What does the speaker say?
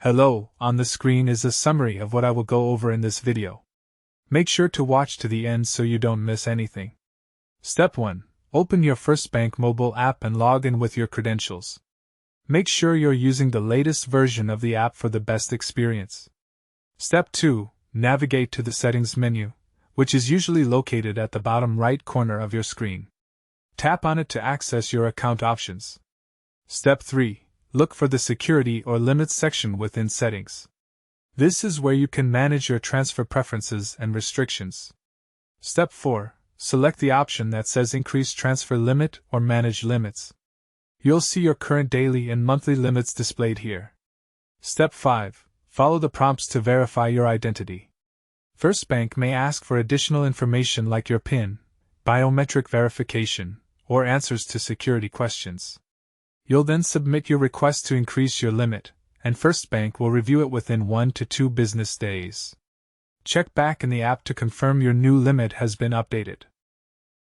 Hello, on the screen is a summary of what I will go over in this video. Make sure to watch to the end so you don't miss anything. Step 1. Open your FIRSTBANK mobile app and log in with your credentials. Make sure you're using the latest version of the app for the best experience. Step 2. Navigate to the Settings menu, which is usually located at the bottom right corner of your screen. Tap on it to access your account options. Step 3. Look for the Security or Limits section within Settings. This is where you can manage your transfer preferences and restrictions. Step 4. Select the option that says Increase Transfer Limit or Manage Limits. You'll see your current daily and monthly limits displayed here. Step 5. Follow the prompts to verify your identity. FIRSTBANK may ask for additional information like your PIN, biometric verification, or answers to security questions. You'll then submit your request to increase your limit, and FIRSTBANK will review it within 1 to 2 business days. Check back in the app to confirm your new limit has been updated.